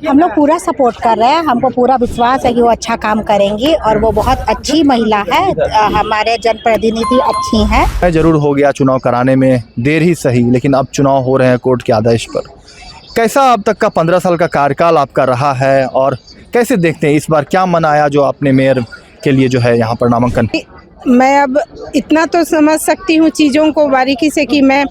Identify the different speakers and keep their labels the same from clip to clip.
Speaker 1: हम लोग पूरा सपोर्ट कर रहे हैं। हमको पूरा विश्वास है कि वो अच्छा काम करेंगी और वो बहुत अच्छी महिला है। हमारे जनप्रतिनिधि अच्छी हैं।
Speaker 2: जरूर हो गया चुनाव कराने में देर ही सही, लेकिन अब चुनाव हो रहे हैं कोर्ट के आदेश पर। कैसा अब तक का 15 साल का कार्यकाल आपका रहा है और कैसे देखते हैं इस बार क्या मन आया जो आपने मेयर के लिए जो है यहाँ पर नामांकन?
Speaker 3: मैं अब इतना तो समझ सकती हूँ चीज़ों को बारीकी से कि मैं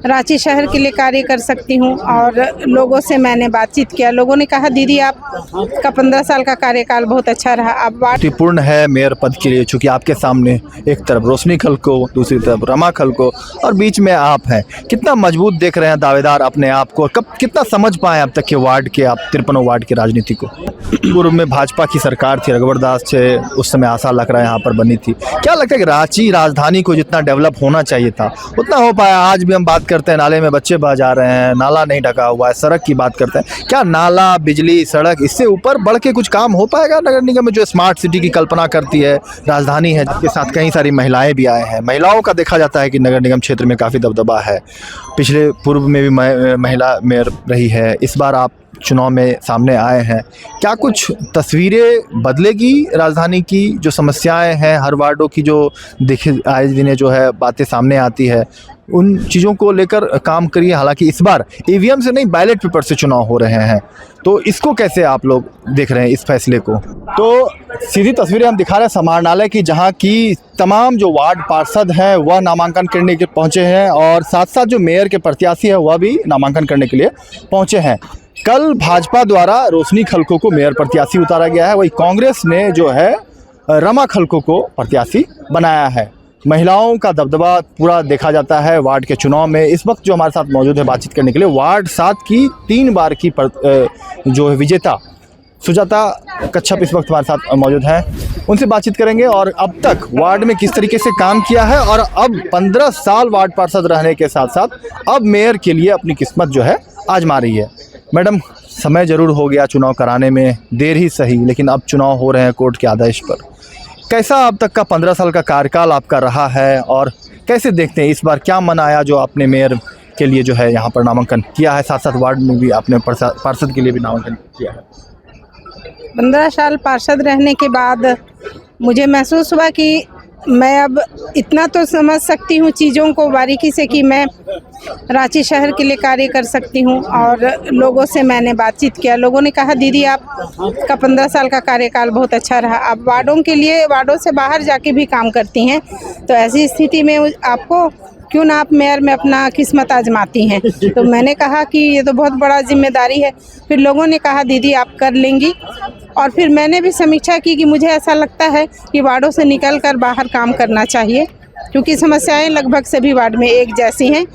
Speaker 3: रांची शहर के लिए कार्य कर सकती हूँ। और लोगों से मैंने बातचीत किया, लोगों ने कहा दीदी आपका 15 साल का कार्यकाल बहुत अच्छा रहा। अब
Speaker 2: पूर्ण है मेयर पद के लिए, चूँकि आपके सामने एक तरफ रोशनी खलको, दूसरी तरफ रमा खलको और बीच में आप हैं। कितना मजबूत देख रहे हैं दावेदार अपने आप को? कब कितना समझ पाए अब तक के वार्ड के, आप 53 वार्ड की राजनीति को? पूर्व में भाजपा की सरकार थी, रघुवर दास से उस समय आशा लग रहा है यहाँ पर बनी थी। क्या लगता है कि रांची राजधानी को जितना डेवलप होना चाहिए था उतना हो पाया? आज भी हम बात करते हैं नाले में बच्चे बह जा रहे हैं, नाला नहीं ढका हुआ है, सड़क की बात करते हैं। क्या नाला, बिजली, सड़क, इससे ऊपर बढ़ के कुछ काम हो पाएगा नगर निगम में जो स्मार्ट सिटी की कल्पना करती है? राजधानी है जिसके साथ कई सारी महिलाएं भी आए हैं। महिलाओं का देखा जाता है कि नगर निगम क्षेत्र में काफ़ी दबदबा है। पिछले पूर्व में भी महिला मेयर रही है। इस बार आप चुनाव में सामने आए हैं, क्या कुछ तस्वीरें बदलेगी राजधानी की? जो समस्याएं हैं हर वार्डों की, जो देखे आए दिन जो है बातें सामने आती है, उन चीज़ों को लेकर काम करिए। हालांकि इस बार ईवीएम से नहीं बैलेट पेपर से चुनाव हो रहे हैं, तो इसको कैसे आप लोग देख रहे हैं इस फैसले को? तो सीधी तस्वीरें हम दिखा रहे हैं समाहरणालय की, जहां की तमाम जो वार्ड पार्षद हैं वह नामांकन करने के पहुंचे हैं और साथ साथ जो मेयर के प्रत्याशी है वह भी नामांकन करने के लिए पहुंचे हैं। कल भाजपा द्वारा रोशनी खलको को मेयर प्रत्याशी उतारा गया है, वही कांग्रेस ने जो है रमा खलको को प्रत्याशी बनाया है। महिलाओं का दबदबा पूरा देखा जाता है वार्ड के चुनाव में। इस वक्त जो हमारे साथ मौजूद है बातचीत करने के लिए, वार्ड 7 की 3 बार की जो है विजेता सुजाता कच्छप इस वक्त हमारे साथ मौजूद हैं। उनसे बातचीत करेंगे और अब तक वार्ड में किस तरीके से काम किया है और अब 15 साल वार्ड पार्षद रहने के साथ साथ अब मेयर के लिए अपनी किस्मत जो है आजमा रही है। मैडम, समय ज़रूर हो गया चुनाव कराने में देर ही सही, लेकिन अब चुनाव हो रहे हैं कोर्ट के आदेश पर। कैसा अब तक का 15 साल का कार्यकाल आपका रहा है और कैसे देखते हैं इस बार क्या मन आया जो आपने मेयर के लिए जो है यहाँ पर नामांकन किया है? साथ साथ वार्ड में भी आपने पार्षद के लिए भी नामांकन किया है।
Speaker 3: 15 साल पार्षद रहने के बाद मुझे महसूस हुआ कि मैं अब इतना तो समझ सकती हूँ चीज़ों को बारीकी से कि मैं रांची शहर के लिए कार्य कर सकती हूँ। और लोगों से मैंने बातचीत किया, लोगों ने कहा दीदी आपका 15 साल का कार्यकाल बहुत अच्छा रहा। आप वार्डों के लिए, वार्डों से बाहर जाके भी काम करती हैं, तो ऐसी स्थिति में आपको क्यों ना आप मेयर में अपना किस्मत आजमाती हैं। तो मैंने कहा कि ये तो बहुत बड़ा जिम्मेदारी है। फिर लोगों ने कहा दीदी आप कर लेंगी। और फिर मैंने भी समीक्षा की कि मुझे ऐसा लगता है कि वार्डों से निकलकर बाहर काम करना चाहिए, क्योंकि समस्याएं लगभग सभी वार्ड में एक जैसी हैं।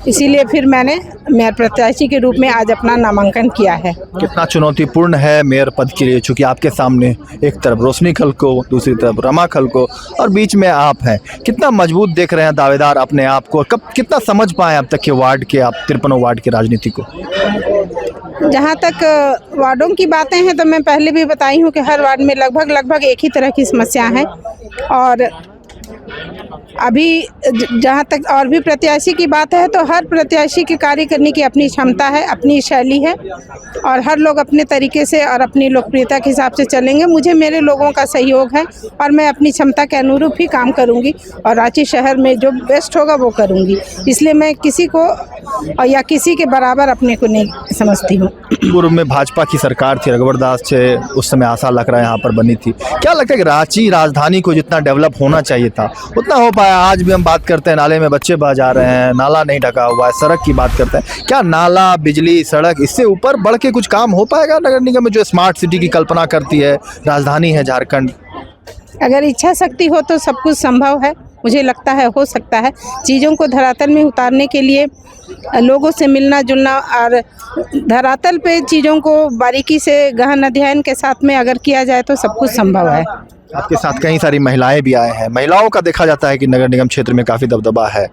Speaker 3: इसीलिए फिर मैंने मेयर प्रत्याशी के रूप में आज अपना नामांकन किया है।
Speaker 2: कितना चुनौतीपूर्ण है मेयर पद के लिए, चूँकि आपके सामने एक तरफ रोशनी खलको, दूसरी तरफ रमा खलको और बीच में आप हैं। कितना मजबूत देख रहे हैं दावेदार अपने आप को? कब कितना समझ पाए अब तक के वार्ड के, आप 53 वार्ड की राजनीति को?
Speaker 3: जहाँ तक वार्डों की बातें हैं तो मैं पहले भी बताई हूँ कि हर वार्ड में लगभग एक ही तरह की समस्या है। और अभी जहाँ तक और भी प्रत्याशी की बात है तो हर प्रत्याशी के कार्य करने की अपनी क्षमता है, अपनी शैली है और हर लोग अपने तरीके से और अपनी लोकप्रियता के हिसाब से चलेंगे। मुझे मेरे लोगों का सहयोग है और मैं अपनी क्षमता के अनुरूप ही काम करूंगी और रांची शहर में जो बेस्ट होगा वो करूंगी। इसलिए मैं किसी को या किसी के बराबर अपने को नहीं समझती हूँ।
Speaker 2: पूर्व में भाजपा की सरकार थी, रघुवर दास से उस समय आशा लग रहा है यहाँ पर बनी थी। क्या लगता है कि रांची राजधानी को जितना डेवलप होना चाहिए था उतना हो पाया? आज भी हम बात करते हैं नाले में बच्चे बह जा रहे हैं, नाला नहीं ढका हुआ है, सड़क की बात करते हैं। क्या नाला, बिजली, सड़क, इससे ऊपर बढ़ के कुछ काम हो पाएगा नगर निगम में जो स्मार्ट सिटी की कल्पना करती है? राजधानी है झारखंड।
Speaker 3: अगर इच्छा शक्ति हो तो सब कुछ संभव है। मुझे लगता है हो सकता है। चीज़ों को धरातल में उतारने के लिए लोगों से मिलना जुलना और धरातल पे चीज़ों को बारीकी से गहन अध्ययन के साथ में अगर किया जाए तो सब कुछ संभव है।
Speaker 2: आपके साथ कई सारी महिलाएं भी आए हैं। महिलाओं का देखा जाता है कि नगर निगम क्षेत्र में काफ़ी दबदबा है।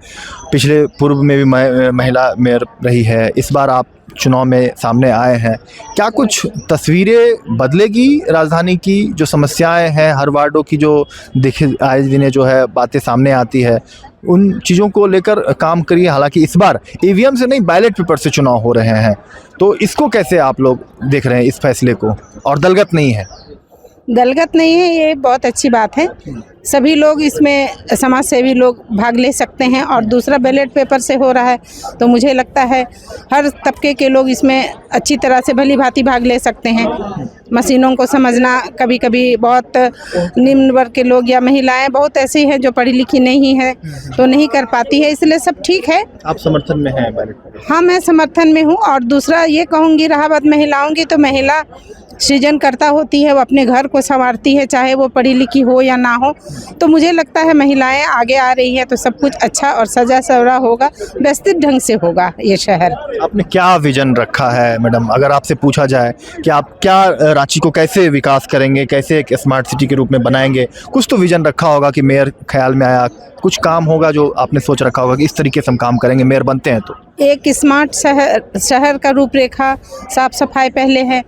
Speaker 2: पिछले पूर्व में भी महिला मेयर रही है। इस बार आप चुनाव में सामने आए हैं, क्या कुछ तस्वीरें बदलेगी राजधानी की? जो समस्याएं हैं हर वार्डों की, जो देखे आए दिन जो है बातें सामने आती है, उन चीज़ों को लेकर काम करिए। हालांकि इस बार ईवीएम से नहीं, बैलेट पेपर से चुनाव हो रहे हैं, तो इसको कैसे आप लोग देख रहे हैं इस फैसले को? और दलगत नहीं है?
Speaker 3: दलगत नहीं है, ये बहुत अच्छी बात है। सभी लोग इसमें, समाज सेवी लोग भाग ले सकते हैं। और दूसरा बैलेट पेपर से हो रहा है, तो मुझे लगता है हर तबके के लोग इसमें अच्छी तरह से भली भांति भाग ले सकते हैं। मशीनों को समझना, कभी कभी बहुत निम्न वर्ग के लोग या महिलाएं बहुत ऐसी हैं जो पढ़ी लिखी नहीं है, तो नहीं कर पाती है, इसलिए सब ठीक है।
Speaker 2: आप समर्थन में हैं बैलेट पेपर?
Speaker 3: हाँ, मैं समर्थन में हूँ। और दूसरा ये कहूँगी, रहा बात महिलाओं की, तो महिला सृजनकर्ता होती है, वो अपने घर को संवारती है, चाहे वो पढ़ी लिखी हो या ना हो। तो मुझे लगता है महिलाएं आगे आ रही हैं, तो सब कुछ अच्छा और सजा सवरा होगा, व्यवस्थित ढंग से होगा ये शहर।
Speaker 2: आपने क्या विजन रखा है मैडम? अगर आपसे पूछा जाए कि आप क्या रांची को कैसे विकास करेंगे, कैसे एक स्मार्ट सिटी के रूप में बनाएंगे, कुछ तो विजन रखा होगा कि मेयर ख्याल में आया, कुछ काम होगा जो आपने सोच रखा होगा कि इस तरीके से हम काम करेंगे मेयर बनते हैं तो?
Speaker 3: एक स्मार्ट शहर का रूपरेखा, साफ सफाई पहले है,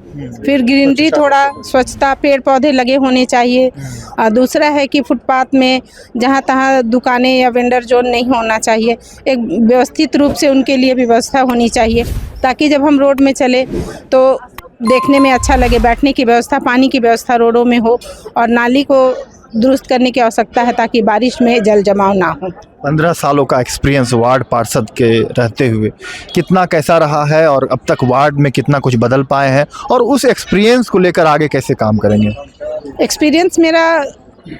Speaker 3: फिर ग्रीनरी, थोड़ा स्वच्छता, पेड़ पौधे लगे होने चाहिए। और दूसरा है कि फुटपाथ में जहाँ तहाँ दुकानें या वेंडर जोन नहीं होना चाहिए, एक व्यवस्थित रूप से उनके लिए व्यवस्था होनी चाहिए, ताकि जब हम रोड में चले तो देखने में अच्छा लगे। बैठने की व्यवस्था, पानी की व्यवस्था रोडों में हो, और नाली को दुरुस्त करने की आवश्यकता है ताकि बारिश में जल जमाव ना हो।
Speaker 2: 15 सालों का एक्सपीरियंस वार्ड पार्षद के रहते हुए कितना कैसा रहा है, और अब तक वार्ड में कितना कुछ बदल पाए हैं, और उस एक्सपीरियंस को लेकर आगे कैसे काम करेंगे?
Speaker 3: एक्सपीरियंस मेरा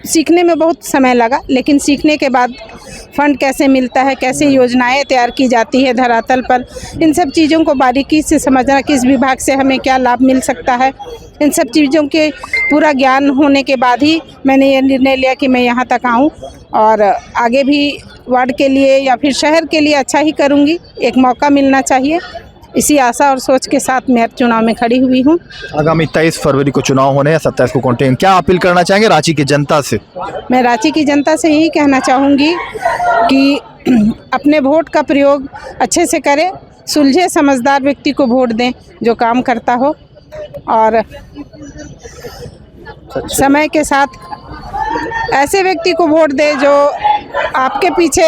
Speaker 3: सीखने में बहुत समय लगा, लेकिन सीखने के बाद फंड कैसे मिलता है, कैसे योजनाएं तैयार की जाती है धरातल पर, इन सब चीज़ों को बारीकी से समझना, किस विभाग से हमें क्या लाभ मिल सकता है, इन सब चीज़ों के पूरा ज्ञान होने के बाद ही मैंने ये निर्णय लिया कि मैं यहाँ तक आऊँ, और आगे भी वार्ड के लिए या फिर शहर के लिए अच्छा ही करूँगी। एक मौका मिलना चाहिए, इसी आशा और सोच के साथ मैं चुनाव में खड़ी हुई हूँ।
Speaker 2: आगामी 23 फरवरी को चुनाव होने हैं, 27 को काउंटिंग, क्या अपील करना चाहेंगे रांची की जनता से?
Speaker 3: मैं रांची की जनता से यही कहना चाहूँगी कि अपने वोट का प्रयोग अच्छे से करें, सुलझे समझदार व्यक्ति को वोट दें जो काम करता हो, और समय के साथ ऐसे व्यक्ति को वोट दें जो आपके पीछे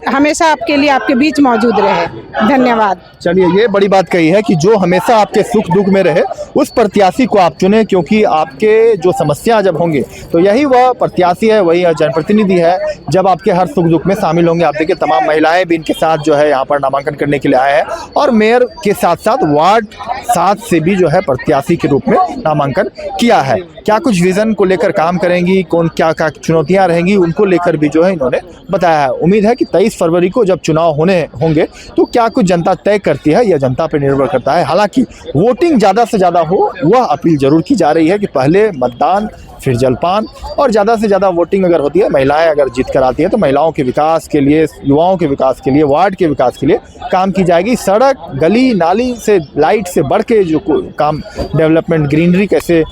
Speaker 3: हमेशा आपके लिए आपके बीच मौजूद रहे। धन्यवाद।
Speaker 2: चलिए, ये बड़ी बात कही है कि जो हमेशा आपके सुख दुख में रहे उस प्रत्याशी को आप चुने, क्योंकि आपके जो समस्या जब होंगे तो यही वह प्रत्याशी है, वही जनप्रतिनिधि है जब आपके हर सुख दुख में शामिल होंगे। आप देखिए तमाम महिलाएं भी इनके साथ जो है यहाँ पर नामांकन करने के लिए आए हैं, और मेयर के साथ साथ वार्ड 7 से भी जो है प्रत्याशी के रूप में नामांकन किया है। क्या कुछ विजन को लेकर काम करेंगी, कौन क्या क्या चुनौतियाँ रहेंगी, उनको लेकर भी जो है इन्होंने बताया है। उम्मीद है कि 23 फरवरी को जब चुनाव होंगे तो क्या कुछ जनता तय करती है, यह जनता पर निर्भर करता है। हालांकि वोटिंग ज़्यादा से ज़्यादा हो, वह अपील जरूर की जा रही है कि पहले मतदान फिर जलपान, और ज़्यादा से ज़्यादा वोटिंग अगर होती है, महिलाएं अगर जीत कर आती हैं तो महिलाओं के विकास के लिए, युवाओं के विकास के लिए, वार्ड के विकास के लिए काम की जाएगी। सड़क, गली नाली से लाइट से बढ़ के जो काम, डेवलपमेंट, ग्रीनरी कैसे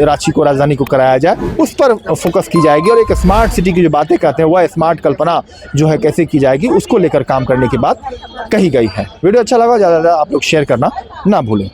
Speaker 2: रांची को, राजधानी को कराया जाए, उस पर फोकस की जाएगी। और एक स्मार्ट सिटी की जो बातें कहते हैं वह स्मार्ट कल्पना जो है कैसे की जाएगी, उसको लेकर काम करने की बात कही गई है। वीडियो अच्छा लगा, ज़्यादा आप लोग शेयर करना ना भूलें।